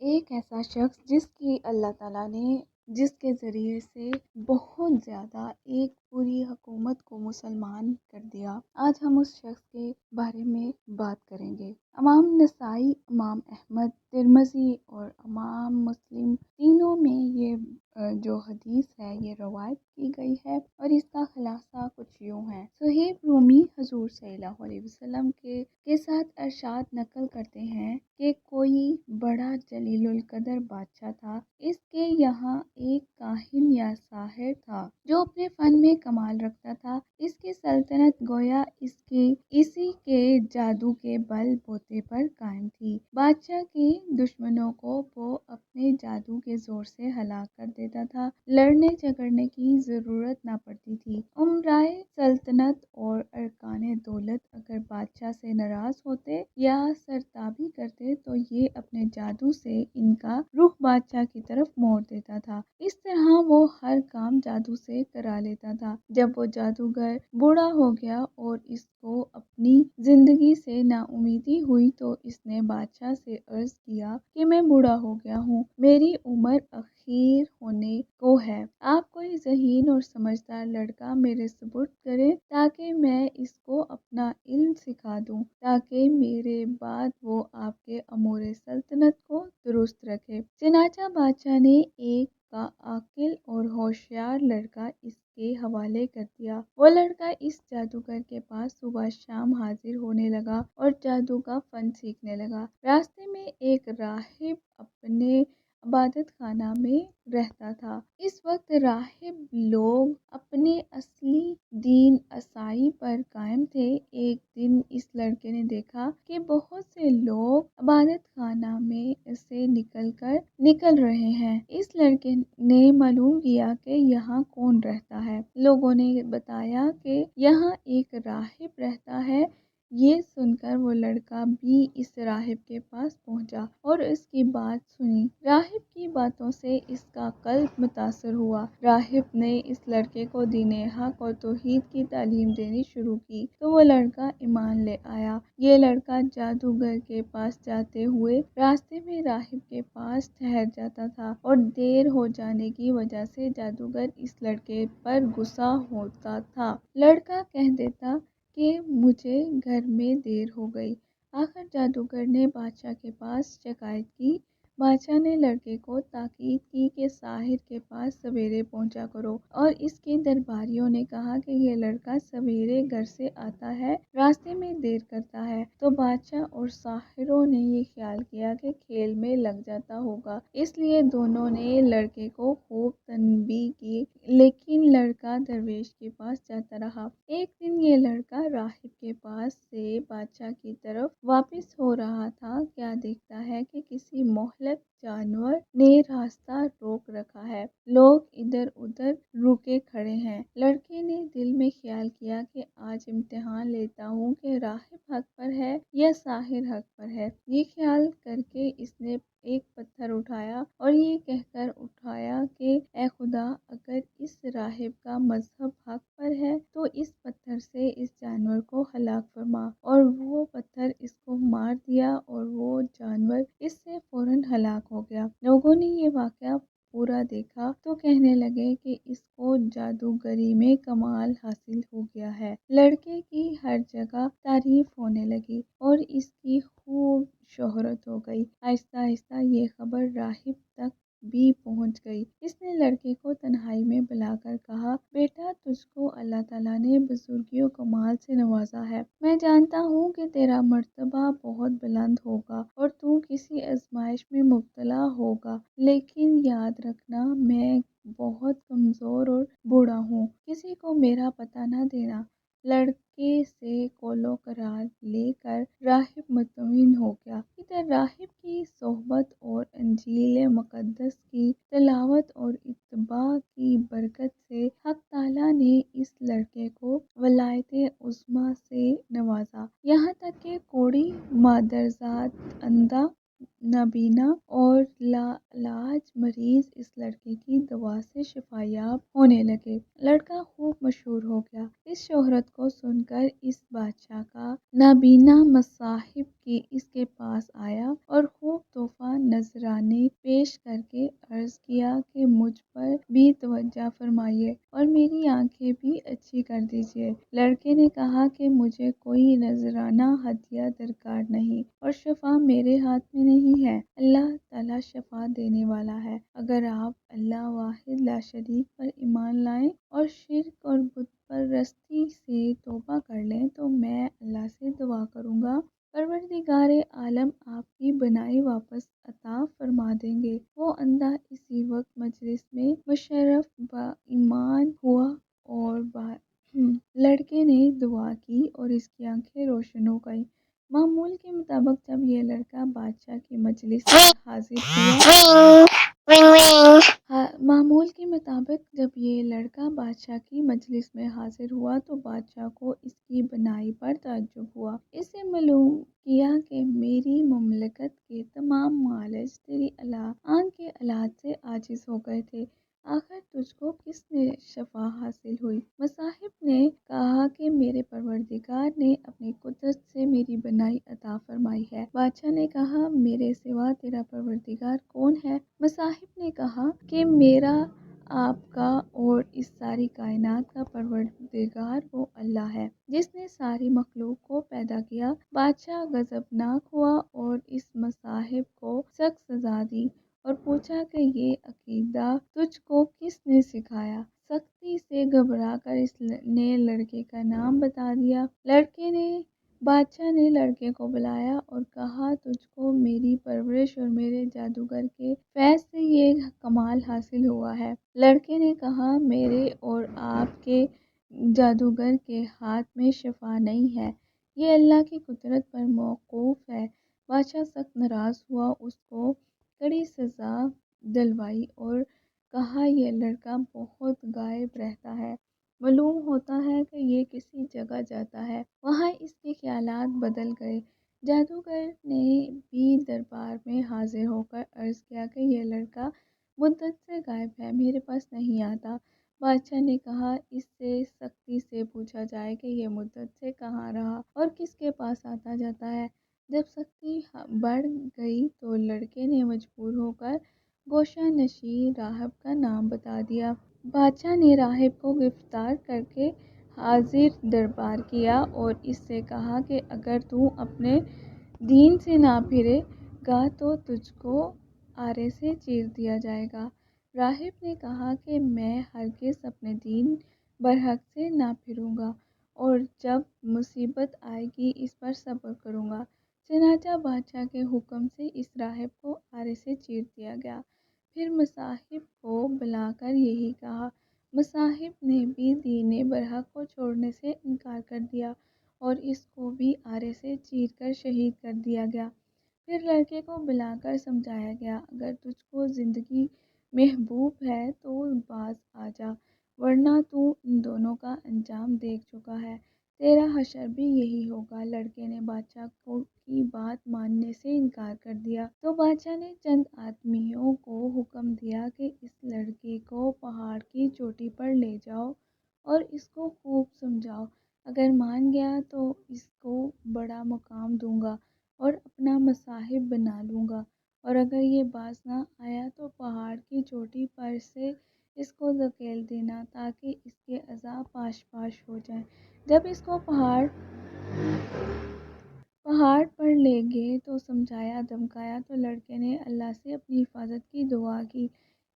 ایک ایسا شخص جس کی اللہ تعالیٰ نے جس کے ذریعے سے بہت زیادہ ایک پوری حکومت کو مسلمان کر دیا، آج ہم اس شخص کے بارے میں بات کریں گے۔ امام نسائی، امام احمد، ترمذی اور امام مسلم تینوں میں یہ جو حدیث ہے یہ روایت کی گئی ہے، اور اس کا خلاصہ کچھ یوں ہے۔ صہیب رومی حضور صلی اللہ علیہ وسلم کے ساتھ ارشاد نقل کرتے ہیں کہ کوئی بڑا جلیل القدر بادشاہ تھا۔ اس کے یہاں ایک کاہن یا ساحر تھا جو اپنے فن میں کمال رکھتا تھا۔ اس کی سلطنت گویا اسی کے جادو کے بل بوتے پر قائم تھی۔ بادشاہ کے دشمنوں کو وہ اپنے جادو کے زور سے ہلاک کر دیتا تھا۔ لڑنے جھگڑنے کی ضرورت نہ پڑتی تھی۔ امرائے سلطنت اور ارکان دولت اگر بادشاہ سے ناراض ہوتے یا سرتابی کرتے تو یہ اپنے جادو سے ان کا رخ بادشاہ کی طرف موڑ دیتا تھا۔ اس طرح وہ ہر کام جادو سے کرا لیتا تھا۔ جب وہ جادوگر بوڑھا ہو گیا اور اس کو اپنی زندگی سے نا امیدی ہوئی تو اس نے بادشاہ سے عرض کیا کہ میں بوڑھا ہو گیا ہوں، میری عمر اخیر ہونے کو ہے، آپ کوئی ذہین اور سمجھدار لڑکا میرے سپرد کریں تاکہ میں اس کو اپنا علم سکھا دوں، تاکہ میرے بعد وہ آپ کے امور سلطنت کو درست رکھے۔ چنانچہ بادشاہ نے ایک عاقل اور ہوشیار لڑکا اس کے حوالے کر دیا۔ وہ لڑکا اس جادوگر کے پاس صبح شام حاضر ہونے لگا اور جادو کا فن سیکھنے لگا۔ راستے میں ایک راہب اپنے عبادت خانہ میں رہتا تھا۔ اس وقت راہب لوگ اپنے اصلی دین عیسائی پر قائم تھے۔ ایک دن اس لڑکے نے دیکھا کہ بہت سے لوگ عبادت خانہ میں سے نکل رہے ہیں۔ اس لڑکے نے معلوم کیا کہ یہاں کون رہتا ہے۔ لوگوں نے بتایا کہ یہاں ایک راہب رہتا ہے۔ یہ سن کر وہ لڑکا بھی اس راہب کے پاس پہنچا اور اس کی بات سنی۔ راہب کی باتوں سے اس کا قلب متاثر ہوا۔ راہب نے اس لڑکے کو دین حق اور توحید کی تعلیم دینی شروع کی تو وہ لڑکا ایمان لے آیا۔ یہ لڑکا جادوگر کے پاس جاتے ہوئے راستے میں راہب کے پاس ٹھہر جاتا تھا اور دیر ہو جانے کی وجہ سے جادوگر اس لڑکے پر غصہ ہوتا تھا۔ لڑکا کہہ دیتا کہ مجھے گھر میں دیر ہو گئی۔ آخر جادوگر نے بادشاہ کے پاس شکایت کی۔ بادشاہ نے لڑکے کو تاکید کی کہ ساحر کے پاس سویرے پہنچا کرو، اور اس کے درباریوں نے کہا کہ یہ لڑکا سویرے گھر سے آتا ہے، راستے میں دیر کرتا ہے، تو بادشاہ اور ساحروں نے یہ خیال کیا کہ کھیل میں لگ جاتا ہوگا، اس لیے دونوں نے لڑکے کو خوب تنبیہ کی، لیکن لڑکا درویش کے پاس جاتا رہا۔ ایک دن یہ لڑکا راہب کے پاس سے بادشاہ کی طرف واپس ہو رہا تھا، کیا دیکھتا ہے کہ کسی مہلک جانور نے راستہ روک رکھا ہے، لوگ ادھر ادھر رکے کھڑے ہیں۔ لڑکے نے دل میں خیال کیا کہ آج امتحان لیتا ہوں کہ راہب حق پر ہے یا ساحر حق پر ہے۔ یہ خیال کر کے اس نے ایک پتھر اٹھایا اور یہ کہہ کر اٹھایا کہ اے خدا، اگر اس راہب کا مذہب حق پر ہے تو اس پتھر سے اس جانور کو ہلاک فرما، اور وہ پتھر اس کو مار دیا اور وہ جانور اس سے فوراً ہلاک ہو گیا۔ لوگوں نے یہ واقعہ پورا دیکھا تو کہنے لگے کہ اس کو جادوگری میں کمال حاصل ہو گیا ہے۔ لڑکے کی ہر جگہ تعریف ہونے لگی اور اس کی خوب شہرت ہو گئی۔ آہستہ آہستہ یہ خبر راہب تک بھی پہنچ گئی۔ اس نے لڑکے کو تنہائی میں بلا کر کہا، بیٹا، تجھ کو اللہ تعالیٰ نے بزرگی و کمال سے نوازا ہے۔ میں جانتا ہوں کہ تیرا مرتبہ بہت بلند ہوگا اور تو کسی آزمائش میں مبتلا ہوگا، لیکن یاد رکھنا، میں بہت کمزور اور بوڑھا ہوں، کسی کو میرا پتہ نہ دینا۔ لڑکے سے قول و قرار لے کر راہب مطمئن ہو گیا۔ ادھر راہب کی صحبت اور انجیل مقدس کی تلاوت اور اتباع کی برکت سے حق تعالیٰ نے اس لڑکے کو ولایت عظمیٰ سے نوازا، یہاں تک کہ کوڑی، مادرزاد، اندھا، نابینا اور لاعلاج مریض اس لڑکے کی دوا سے شفا یاب ہونے لگے۔ لڑکا خوب مشہور ہو گیا۔ اس شہرت کو سن کر اس بادشاہ کا نابینا مصاحب کی اس کے پاس آیا اور خوب تحفہ نذرانے پیش کر کے عرض کیا کہ مجھ پر بھی توجہ فرمائیے اور میری آنکھیں بھی اچھی کر دیجیے۔ لڑکے نے کہا کہ مجھے کوئی نذرانہ ہدیہ درکار نہیں اور شفا میرے ہاتھ میں نہیں ہے، اللہ تعالی شفا دینے والا ہے۔ اگر آپ اللہ واحد لا شریک پر ایمان لائیں اور شرک اور بت پرستی سے توبہ کر لیں تو میں اللہ سے دعا کروں گا پروردگار عالم آپ کی بنائی واپس عطا فرما دیں گے۔ وہ اندھا اسی وقت مجلس میں مشرف با ایمان ہوا اور لڑکے نے دعا کی اور اس کی آنکھیں روشن ہو گئیں۔ معمول کے مطابق جب یہ لڑکا بادشاہ کی مجلس میں حاضر ہوا معمول کے مطابق جب یہ لڑکا بادشاہ کی مجلس میں حاضر ہوا تو بادشاہ کو اس کی بنائی پر تعجب ہوا۔ اسے معلوم کیا کہ میری مملکت کے تمام معالج تیری آنکھ کے علاج سے عاجز ہو گئے تھے، آخر تجھ کو کس نے شفا حاصل ہوئی؟ مصاحب نے کہا کہ میرے پروردگار نے اپنی قدرت سے میری بنائی عطا فرمائی ہے۔ بادشاہ نے کہا میرے سوا تیرا پروردگار کون ہے؟ مصاحب نے کہا کہ میرا، آپ کا اور اس ساری کائنات کا پروردگار وہ اللہ ہے جس نے ساری مخلوق کو پیدا کیا۔ بادشاہ غضبناک ہوا اور اس مصاحب کو سخت سزا دی اور پوچھا کہ یہ عقیدہ تجھ کو کس نے سکھایا؟ سختی سے گھبرا کر اس نے لڑکے کا نام بتا دیا۔ بادشاہ نے لڑکے کو بلایا اور کہا تجھ کو میری پرورش اور میرے جادوگر کے فیض سے یہ کمال حاصل ہوا ہے۔ لڑکے نے کہا میرے اور آپ کے جادوگر کے ہاتھ میں شفا نہیں ہے، یہ اللہ کی قدرت پر موقوف ہے۔ بادشاہ سخت ناراض ہوا، اس کو کڑی سزا دلوائی اور کہا یہ لڑکا بہت غائب رہتا ہے، معلوم ہوتا ہے کہ یہ کسی جگہ جاتا ہے۔ وہاں اس کے خیالات بدل گئے۔ جادوگر نے بھی دربار میں حاضر ہو کر عرض کیا کہ یہ لڑکا مدت سے غائب ہے، میرے پاس نہیں آتا۔ بادشاہ نے کہا اس سے سختی سے پوچھا جائے کہ یہ مدت سے کہاں رہا اور کس کے پاس آتا جاتا ہے۔ جب سختی بڑھ گئی تو لڑکے نے مجبور ہو کر گوشہ نشین راہب کا نام بتا دیا۔ بادشاہ نے راہب کو گرفتار کر کے حاضر دربار کیا اور اس سے کہا کہ اگر تو اپنے دین سے نہ پھرے گا تو تجھ کو آرے سے چیر دیا جائے گا۔ راہب نے کہا کہ میں ہرگز اپنے دین برحق سے نہ پھروں گا اور جب مصیبت آئے گی اس پر صبر کروں گا۔ چنانچہ بادشاہ کے حکم سے اس راہب کو آرے سے چیر دیا گیا۔ پھر مصاحب کو بلا کر یہی کہا۔ مصاحب نے بھی دین برحق کو چھوڑنے سے انکار کر دیا اور اس کو بھی آرے سے چیر کر شہید کر دیا گیا۔ پھر لڑکے کو بلا کر سمجھایا گیا اگر تجھ کو زندگی محبوب ہے تو باز آ جا، ورنہ تو ان دونوں کا انجام دیکھ چکا ہے، تیرا حشر بھی یہی ہوگا۔ لڑکے نے بادشاہ کی بات ماننے سے انکار کر دیا تو بادشاہ نے چند آدمیوں کو حکم دیا کہ اس لڑکے کو پہاڑ کی چوٹی پر لے جاؤ اور اس کو خوب سمجھاؤ، اگر مان گیا تو اس کو بڑا مقام دوں گا اور اپنا مصاحب بنا لوں گا، اور اگر یہ باز نہ آیا تو پہاڑ کی چوٹی پر سے اس کو دھکیل دینا تاکہ اس کے اعضاء پاش پاش ہو جائیں۔ جب اس کو پہاڑ پر لے گئے تو سمجھایا دھمکایا تو لڑکے نے اللہ سے اپنی حفاظت کی دعا کی۔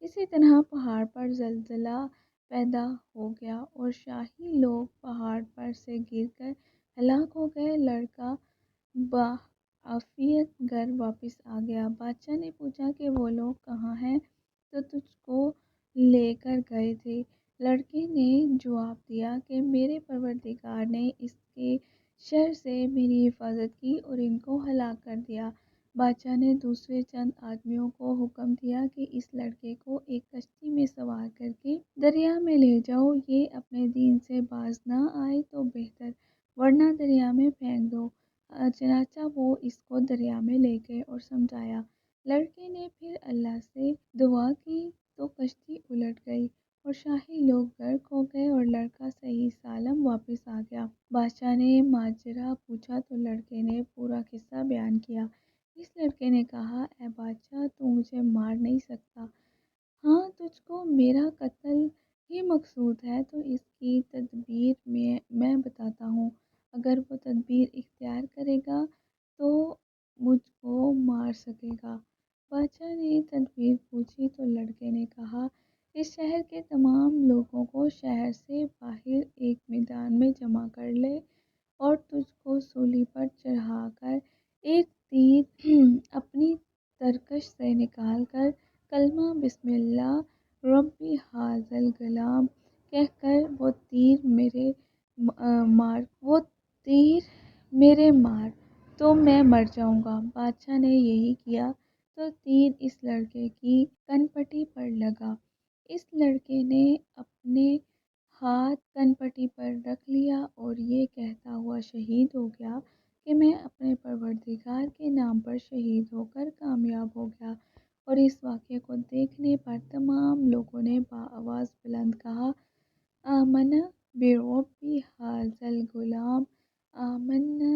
اسی طرح پہاڑ پر زلزلہ پیدا ہو گیا اور شاہی لوگ پہاڑ پر سے گر کر ہلاک ہو گئے۔ لڑکا بعافیت گھر واپس آ گیا۔ بادشاہ نے پوچھا کہ وہ لوگ کہاں ہیں جو تجھ کو لے کر گئے تھے؟ لڑکے نے جواب دیا کہ میرے پروردگار نے اس کے شر سے میری حفاظت کی اور ان کو ہلاک کر دیا۔ بادشاہ نے دوسرے چند آدمیوں کو حکم دیا کہ اس لڑکے کو ایک کشتی میں سوار کر کے دریا میں لے جاؤ، یہ اپنے دین سے باز نہ آئے تو بہتر، ورنہ دریا میں پھینک دو۔ چنانچہ وہ اس کو دریا میں لے گئے اور سمجھایا لڑکے نے پھر اللہ سے دعا کی تو کشتی الٹ گئی اور شاہی لوگ غرق ہو گئے اور لڑکا صحیح سالم واپس آ گیا۔ بادشاہ نے ماجرا پوچھا تو لڑکے نے پورا قصہ بیان کیا۔ اس لڑکے نے کہا، اے بادشاہ، تو مجھے مار نہیں سکتا۔ ہاں، تجھ کو میرا قتل ہی مقصود ہے تو اس کی تدبیر میں بتاتا ہوں۔ اگر وہ تدبیر اختیار کرے گا تو مجھ کو مار سکے گا۔ بادشاہ نے تدبیر پوچھی تو لڑکے نے کہا، اس شہر کے تمام لوگوں کو شہر سے باہر ایک میدان میں جمع کر لے اور تجھ کو سولی پر چڑھا کر ایک تیر اپنی ترکش سے نکال کر کلمہ بسم اللہ ربی حاضل غلام کہہ کر وہ تیر میرے مار تو میں مر جاؤں گا۔ بادشاہ نے یہی کیا تو تیر اس لڑکے کی کن پٹی پر لگا۔ اس لڑکے نے اپنے ہاتھ کن پٹی پر رکھ لیا اور یہ کہتا ہوا شہید ہو گیا کہ میں اپنے پروردگار کے نام پر شہید ہو کر کامیاب ہو گیا۔ اور اس واقعے کو دیکھنے پر تمام لوگوں نے بآواز بلند کہا، آمنا بربی ھذا الغلام، آمنا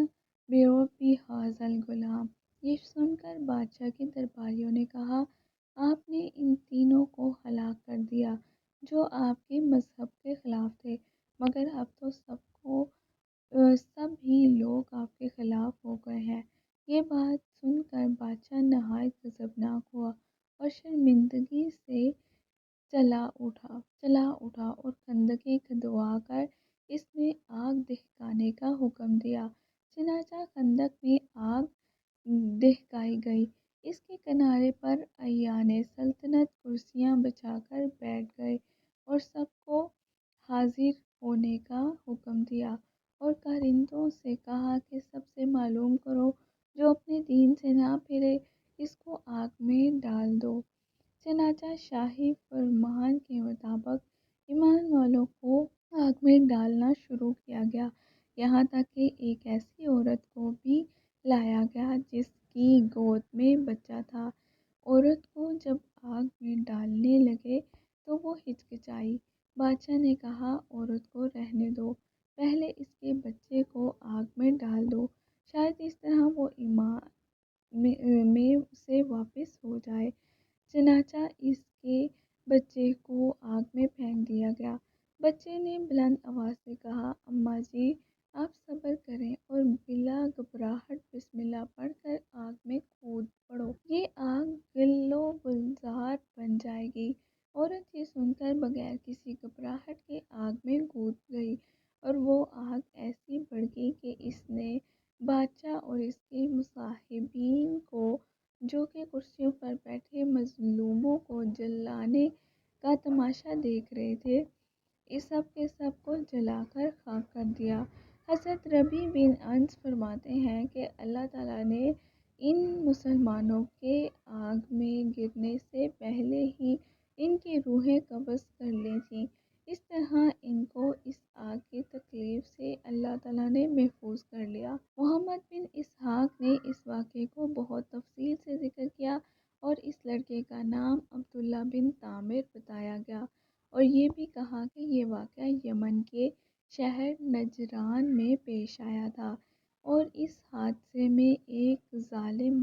بربی ھذا الغلام۔ یہ سن کر بادشاہ کے درباریوں نے کہا، آپ نے ان تینوں کو ہلاک کر دیا جو آپ کے مذہب کے خلاف تھے، مگر اب تو سب ہی لوگ آپ کے خلاف ہو گئے ہیں۔ یہ بات سن کر بادشاہ نہایت غضبناک ہوا اور شرمندگی سے چلا اٹھا اور خندقیں کھدوا کر اس میں آگ دہکانے کا حکم دیا۔ چنانچہ خندق میں آگ دہکائی گئی۔ اس کے کنارے پر اعیان سلطنت کرسیاں بچھا کر بیٹھ گئے اور سب کو حاضر ہونے کا حکم دیا اور کارندوں سے کہا کہ سب سے معلوم کرو، جو اپنے دین سے نہ پھرے اس کو آگ میں ڈال دو۔ چنانچہ شاہی فرمان کے مطابق ایمان والوں کو آگ میں ڈالنا شروع کیا گیا، یہاں تک کہ ایک ایسی عورت کو بھی لایا گیا جس کی گود میں بچہ تھا۔ عورت کو جب آگ میں ڈالنے لگے تو وہ ہچکچائی۔ بادشاہ نے کہا، عورت کو رہنے دو، پہلے اس کے بچے کو آگ میں ڈال دو، شاید اس طرح وہ ایمان میں سے واپس ہو جائے۔ چنانچہ اس کے بچے کو آگ میں پھینک دیا گیا۔ بچے نے بلند آواز سے کہا، اماں جی، آپ صبر کریں اور بلا گھبراہٹ بسم اللہ پڑھ کر آگ میں کود پڑو، یہ آگ گل و گلزار بن جائے گی۔ عورت یہ سن کر بغیر کسی گھبراہٹ کے آگ میں کود گئی اور وہ آگ ایسی بھڑکی کہ اس نے بادشاہ اور اس کے مصاحبین کو، جو کہ کرسیوں پر بیٹھے مظلوموں کو جلانے کا تماشا دیکھ رہے تھے، اس سب کے سب کو جلا کر خاک کر دیا۔ حضرت ربیع بن انس فرماتے ہیں کہ اللہ تعالیٰ نے ان مسلمانوں کے آگ میں گرنے سے پہلے ہی ان کی روحیں قبض کر لی تھیں۔ اس طرح ان کو اس آگ کی تکلیف سے اللہ تعالیٰ نے محفوظ کر لیا۔ محمد بن اسحاق نے اس واقعے کو بہت تفصیل سے ذکر کیا اور اس لڑکے کا نام عبداللہ بن طامر بتایا گیا اور یہ بھی کہا کہ یہ واقعہ یمن کے شہر نجران میں پیش آیا تھا اور اس حادثے میں ایک ظالم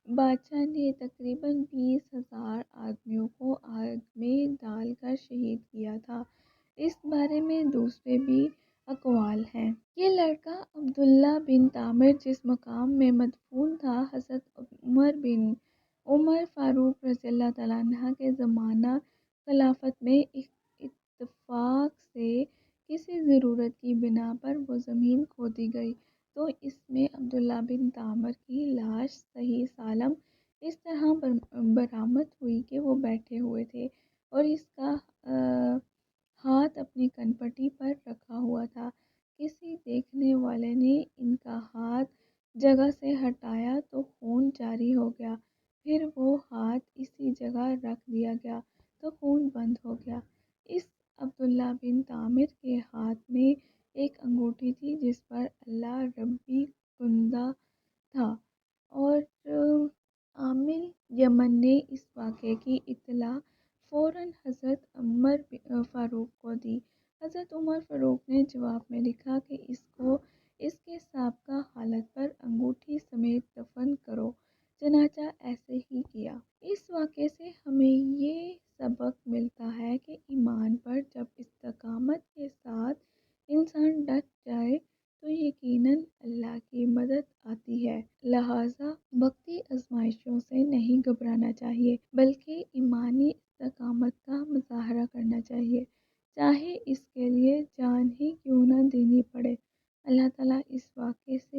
بادشاہ نے تقریباً 20,000 آدمیوں کو آگ میں ڈال کر شہید کیا تھا۔ اس بارے میں دوسرے بھی اقوال ہیں۔ یہ لڑکا عبداللہ بن طامر جس مقام میں مدفون تھا، حضرت عمر فاروق رضی اللہ تعالیٰ عنہ کے زمانہ خلافت میں اتفاق سے کسی ضرورت کی بنا پر وہ زمین کھودی گئی تو اس میں عبداللہ بن طامر کی لاش صحیح سالم اس طرح برآمد ہوئی کہ وہ بیٹھے ہوئے تھے اور اس کا ہاتھ اپنی کن پٹی پر رکھا ہوا تھا۔ کسی دیکھنے والے نے ان کا ہاتھ جگہ سے ہٹایا تو خون جاری ہو گیا، پھر وہ ہاتھ اسی جگہ رکھ دیا گیا تو خون بند ہو گیا۔ اس عبداللہ بن طامر کے ہاتھ میں ایک انگوٹھی تھی جس پر اللہ ربی کندہ تھا اور عامر نے اس واقعے کی اطلاع فوراً حضرت عمر فاروق کو دی۔ حضرت عمر فاروق نے جواب میں لکھا کہ اس کو اس کے سابقہ حالت پر انگوٹھی سمیت دفن کرو۔ چنانچہ ایسے ہی کیا۔ اس واقعے سے ہمیں یہ سبق ملتا ہے کہ ایمان پر جب استقامت کے ساتھ انسان ڈٹ جائے تو یقیناً اللہ کی مدد آتی ہے۔ لہٰذا وقتی آزمائشوں سے نہیں گھبرانا چاہیے بلکہ ایمانی استقامت کا مظاہرہ کرنا چاہیے، چاہے اس کے لیے جان ہی کیوں نہ دینی پڑے۔ اللہ تعالیٰ اس واقعے سے